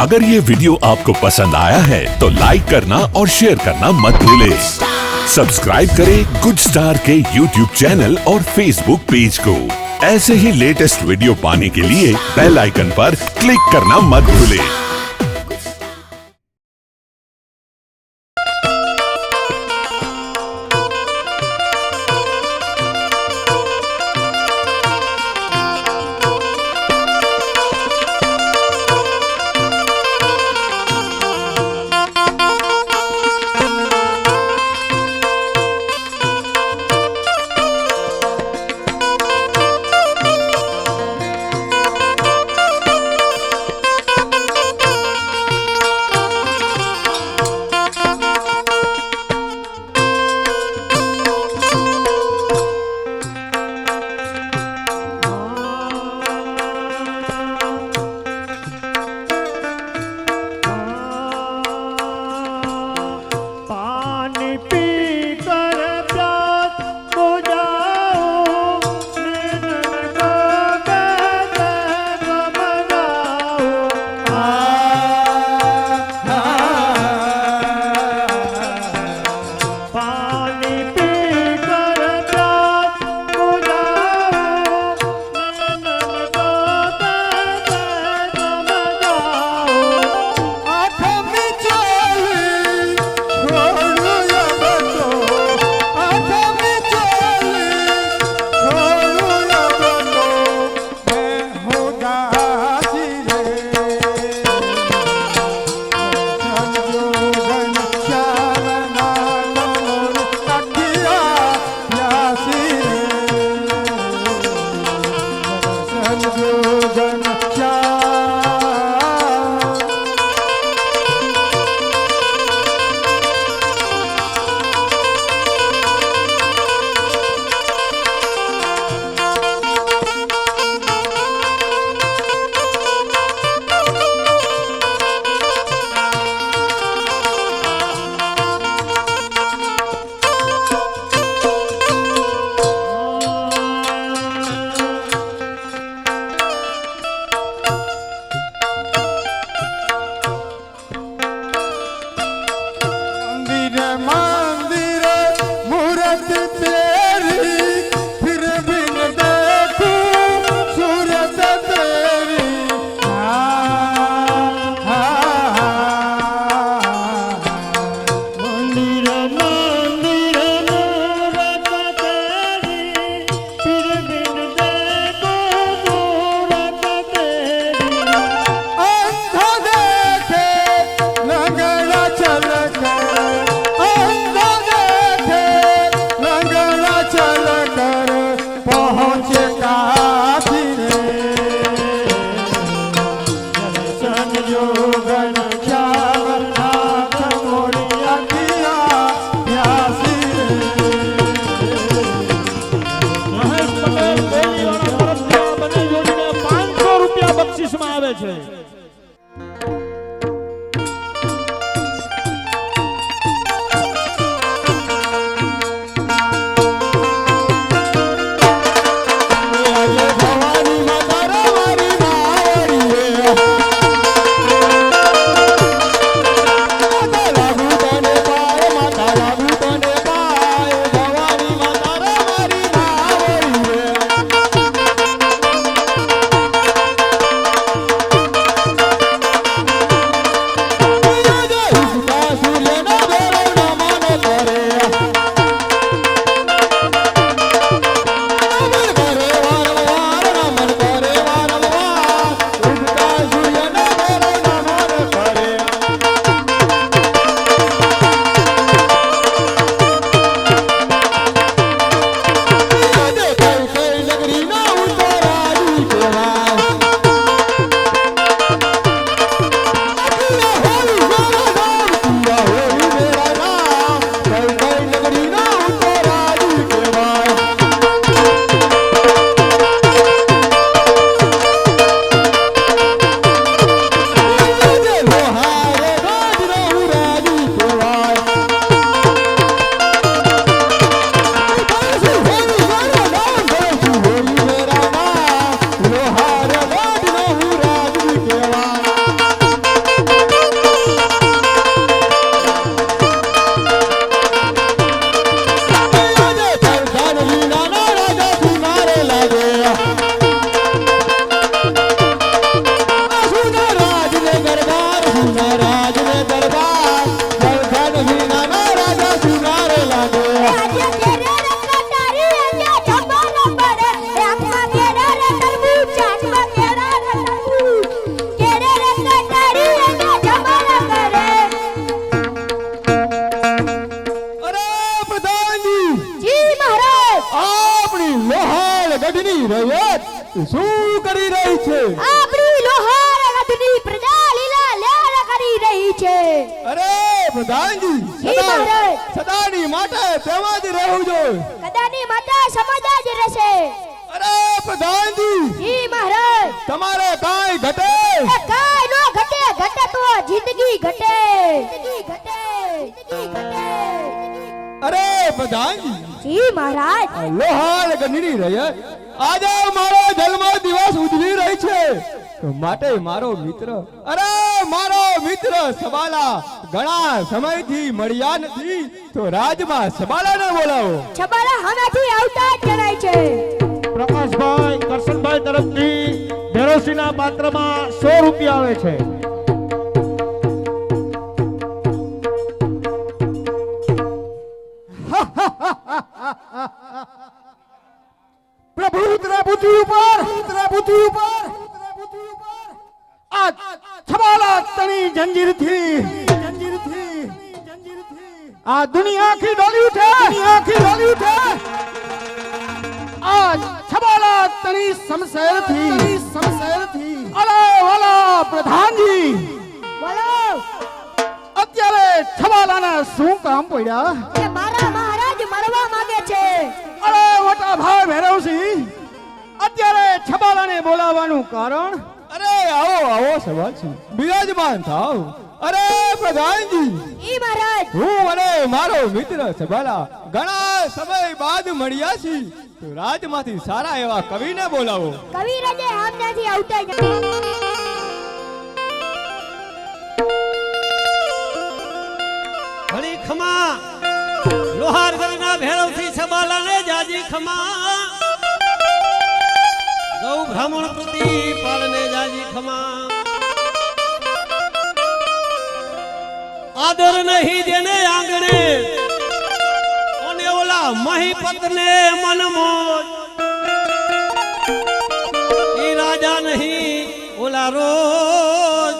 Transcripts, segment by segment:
अगर ये वीडियो आपको पसंद आया है तो लाइक करना और शेयर करना मत भूलें। सब्सक्राइब करें गुड स्टार के YouTube चैनल और Facebook पेज को। ऐसे ही लेटेस्ट वीडियो पाने के लिए बेल आइकन पर क्लिक करना मत भूलें। પ્રધાનજી સદાની માટે તેમાં જ રહેવું જોઈએ. કદાની માટે સમાજ જ રહેશે. અરે પ્રધાનજી જી મહારાજ તમારે કાંઈ ઘટે કાંઈ નો ઘટે. ઘટે તો જિંદગી ઘટે. જિંદગી ઘટે. જિંદગી ઘટે. અરે પ્રધાનજી જી મહારાજ લોહાર ગણરી રહ્યા આજે મારો જન્મ દિવસ ઉજવી રહી છે તો માટે મારો મિત્ર મારો મિત્ર સબાલા ઘણા સમયથી મળ્યા નથી તો રાજમાં સબાલાને બોલાવો. છબાલા હમેથી આવતા જ જણાય છે. પ્રકાશભાઈ કરશનભાઈ તરફથી ભેરોસીના પાત્રમાં 100 રૂપિયા આવે છે. પ્રભુ પૃથ્વી ઉપર આ છબાલા તણી જંજીરથી આ દુનિયા આખી ડોલી ઉઠે. આ છબાલા તણી શમશેરથી અલા પ્રધાનજી બોલો અત્યારે છબાલાના શું કામ પડ્યા? એ મારા મહારાજ મરવા માંગે છે. અરે મોટા ભાઈ ભૈરવસિંહ અત્યારે છબાલાને બોલાવવાનું કારણ? અરે આવો સવાલ છે બિરાજમાન થાવ. અરે પ્રધાનજી ઈ મહારાજ હું અને મારો મિત્ર સબાલા ઘણા સમય બાદ મળ્યા છીએ તો રાજમાંથી સારા એવા કવિને બોલાવો. કવિ રજે આમનાથી આવતા જ ઘડી ખમા લોહાર ગરના ભેરવથી છબાલાને જાજી ખમા ગૌ બ્રાહ્મણ પ્રતિ પાલને જાજી ખમા આદર નહીં જેને આંગણે અને ઓલા મહીપતને મનમોજ ઈ રાજા નહીં ઓલા રોજ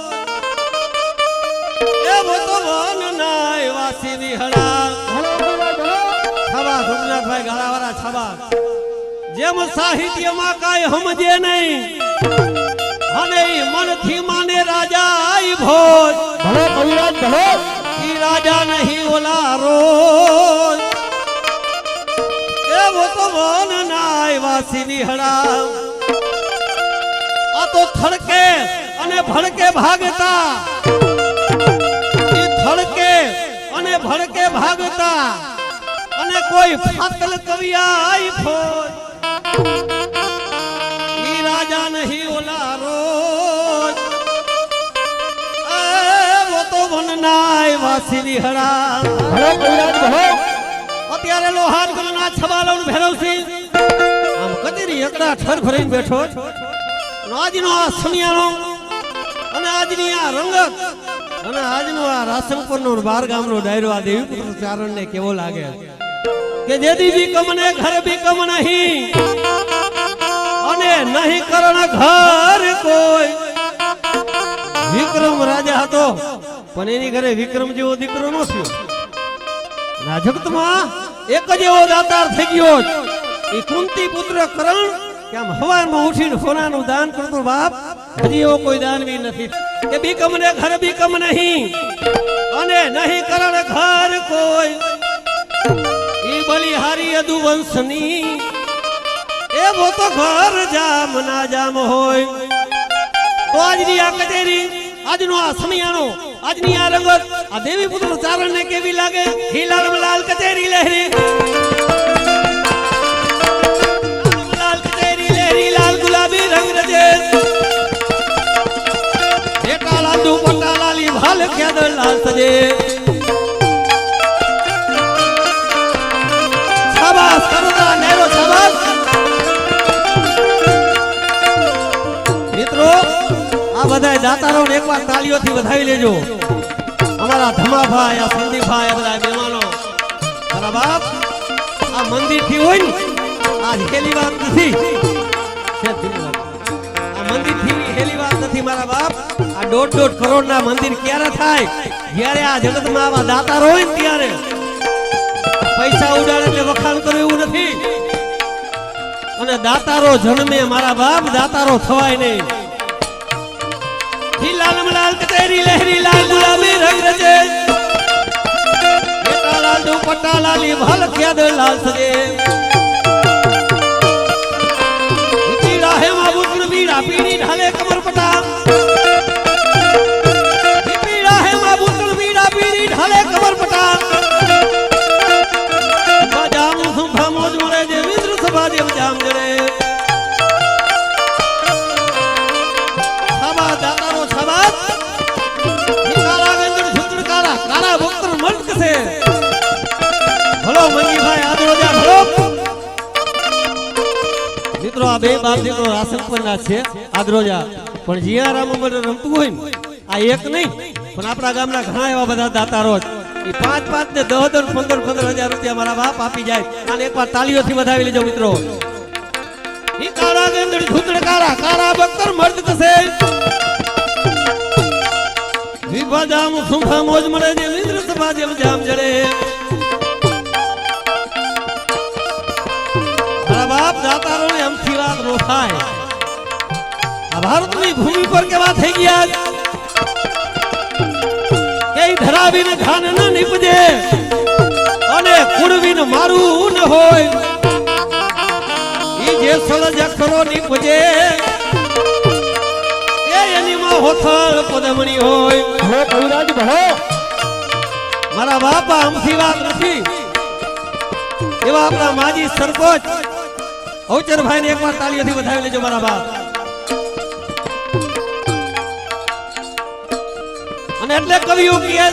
એવો તો વન નાય વાસી વિહળા છબા સોમનાથભાઈ ગાળાવાળા છબા જેમ સાહિત્યમાં કાંઈ સમજે નહીં અને ઈ મનથી માને રાજા આઈ ભોજ ભલો કવિરાજ ભલો. ઈ રાજા નહીં ઓલા રોજ એવો તો વન નાય વાસી વિહળા આ તો થડકે અને ભડકે ભાગતા થડકે અને ભડકે ભાગતા અને કોઈ ફાતલ કવિયા આઈ ફોજ ઈ રાજા નહીં ઓલા રોજ એવો તો વનનાય વાસી વિહળા ભલો કવિરાજ ભલો. અત્યારે લોહાર ગણના છબાલાનું ભેરવસિંહ આમ કચેરી એકડા ઠર ભરીને બેઠો આજનો આ સમિયાણો અને આજની આ રંગત અને આજનો આ રાસનપુરનો 12 ગામનો ડાયરો આ દેવી પુત્ર ચારણને કેવો લાગે કે જેદી વિકમ ને ઘર વિકમ નહીં અને નહીં કરણ ઘર કોઈ. વિક્રમ રાજા હતો પણ એની ઘરે વિક્રમ જેવો દીકરો ન થયો. આ જગતમાં એક જ એવો દાતાર થઈ ગયો એ કુંતી પુત્ર કરણ કે આમ હવારમાં ઉઠીને સોનાનું દાન કરતો બાપ હજી એવો કોઈ દાનવી નથી કે બીકમ ને ઘર બીકમ નહીં અને નહીં કરણ ઘર કોઈ. ઈ બલિહારી યદુવંશની એવો તો ઘર જામ ના જામ હોય. તો આજની આ કચેરી આજનો આ સમિયાણો આજની આ રંગત આ દેવી પુત્ર ચારણને કેવી લાગે? હિલાલ લાલ કચેરી લહેરી લાલ કચેરી લહેરી લાલ ગુલાબી રંગ રજે જેટા લાદુ પટા લાલી ભાલ ખેદ લાલ સજે શાબાશ કરતા નેરો શાબાશ. મિત્રો આ બધાય દાતારોને એકવાર તાળીઓથી વધાવી લેજો. અમારા ધમાભાઈ આ સંદીપભાઈ આ બધા મહેમાનો મારા બાપ આ મંદિરથી હોય ને આજ હેલી વાત નથી. આ મંદિરથી હેલી વાત નથી મારા બાપ. આ 1.5 કરોડના મંદિર ક્યારે થાય? જ્યારે આ જગતમાં આવા દાતારો હોય ને ત્યારે. પૈસા ઉડાડે એટલે વખાણ કરે એવું નથી. અને દાતારો જન્મે મારા બાપ દાતારો થવાય નહીં. લાલ મલાલ કચેરી લહેરી લાલ ગુલાબી રંગ રજે पटा लाली भल ख्याद लाल सजे पीड़ा है माबूतन बीड़ा पीड़ी ढाले कमर पटा पीड़ा है माबूतन बीड़ा पीड़ी ढाले कमर पटा बाजाम सुंभा मोज मरे जे विद्र सभा जे जाम जरे छाबा दातारो छाबा काला गंजड़ झुंझड़ काला काला भक्तर मर्द से ભલો મંગીભાઈ આદરોજા ભલો મિત્રો આ બે બાપ દીકરો રાસનપરના છે આદરોજા પણ જીયારામ મને રમતું હોય ને આ એક નહીં પણ આપણા ગામના ઘણા એવા બધા દાતારો એ 5-5 ને 10-10 15,000 રૂપિયા મારા બાપ આપી જાય અને એકવાર તાળીઓથી વધાવી લેજો મિત્રો ઈ કાળા ગંદડ ઝૂંટડ કાળા કાળા બક્તર મર્દ કસે વિભા જામ સુંભા મોજ મળે જે વિદ્ર સભા જેમ જામ જડે बाप दातारों ने हमथी बात नो थाय आ भारतनी भूमि पर केवा થઈ ગયા કે ધરાવીને ઘાન ન નીપજે અને કુળવીને મારું ન હોય ઈ જે સળજ અક્ષરો નીપજે એ એની માં હોથળ પદમણી હોય હે કવિરાજ ભણો મારા બાપા हमथी વાત નથી એવા આપણા માજી સરપંચ औचर भाई ने एक बार तालियों बधाई लेजो मारा बाप અને એટલે કવિઓ કહે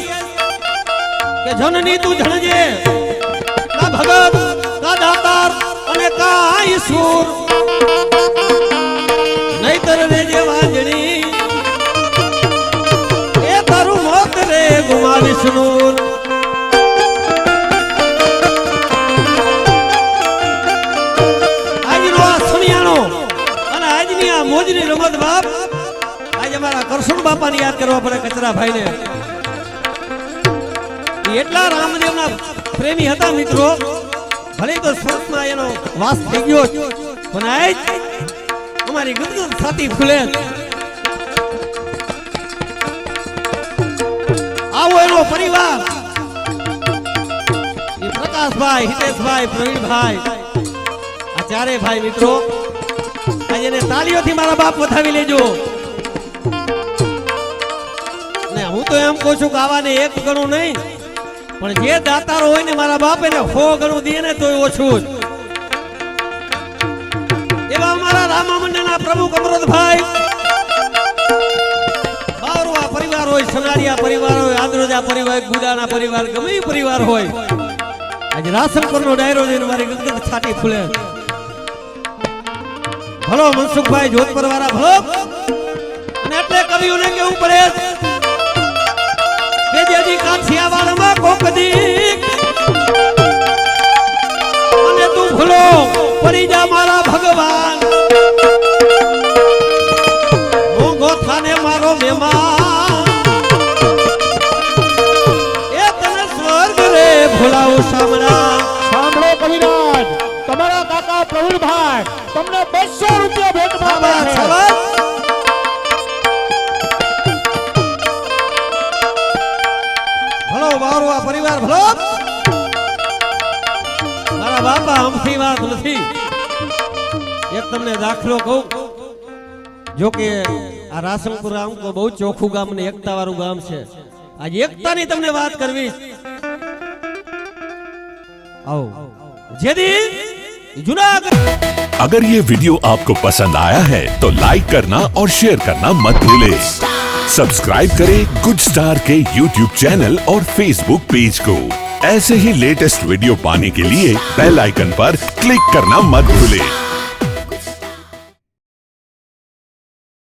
કે જનની તું જણજે કા ભગત કા દાતાર અને કા ઈશ્વર નહીતર રે જે વાંજણી એ તારું મોત રે ગુમાવીશ નૂર મોજની રમત બાપ આજે અમારા કરશન બાપાને યાદ કરવા પડે કચરા ભાઈને એટલા રામદેવના પ્રેમી હતા મિત્રો ભલે તો સ્વર્ગમાં એનો વાસ થઈ ગયો પણ આજ અમારી ગદગદ છાતી ફૂલે આવો એનો પરિવાર એ પ્રકાશભાઈ હિતેશભાઈ પ્રવીણભાઈ આ ચારે ભાઈ મિત્રો આજે ને તાળીઓથી મારા બાપ વધાવી લેજો ને હું તો એમ કહું છું કે આવાને એક ગણું નહીં પણ જે દાતારો હોય ને મારા બાપ એને 100 ગણું દે ને તોય ઓછું જ એવા અમારા રામા મંડળના પ્રમુખ અમૃતભાઈ બાવરવા પરિવાર હોય સનારિયા પરિવાર હોય આદરોજા પરિવાર ગુદાના પરિવાર ગમે એ પરિવાર હોય આજે રાસનપુરનો ડાયરો જોઈને મારી ગદગદ છાતી ફૂલે ભલો મનસુખભાઈ જોધપુર વાળા ભલો અને એટલે કવિઓને કેવું પડે કે જેજી કાઠિયાવાડમાં કોકદી અને તું ભૂલો પડી જા મારા ભગવાન મોંઘો થાને મારો મહેમાન એ તને સ્વર્ગ રે ભૂલાવું સામણા સાંભળો કવિરાજ તમારા કાકા પ્રવીણભાઈ તમને 200 રૂપિયા ભેટમાં આપે છે ભલો બાવરવા પરિવાર ભલો મારા બાપા हमथी વાત નથી એક તમને દાખલો કહું જો કે આ રાસનપુર આમ તો બહુ ચોખ્ખું ગામ ને એકતા વાળું ગામ છે આજે એકતાની તમને વાત કરવી आओ જેદી जूनागढ़ अगर ये वीडियो आपको पसंद आया है तो लाइक करना और शेयर करना मत भूलें। सब्सक्राइब करें गुड स्टार के YouTube चैनल और Facebook पेज को। ऐसे ही लेटेस्ट वीडियो पाने के लिए बेल आइकन पर क्लिक करना मत भूलें।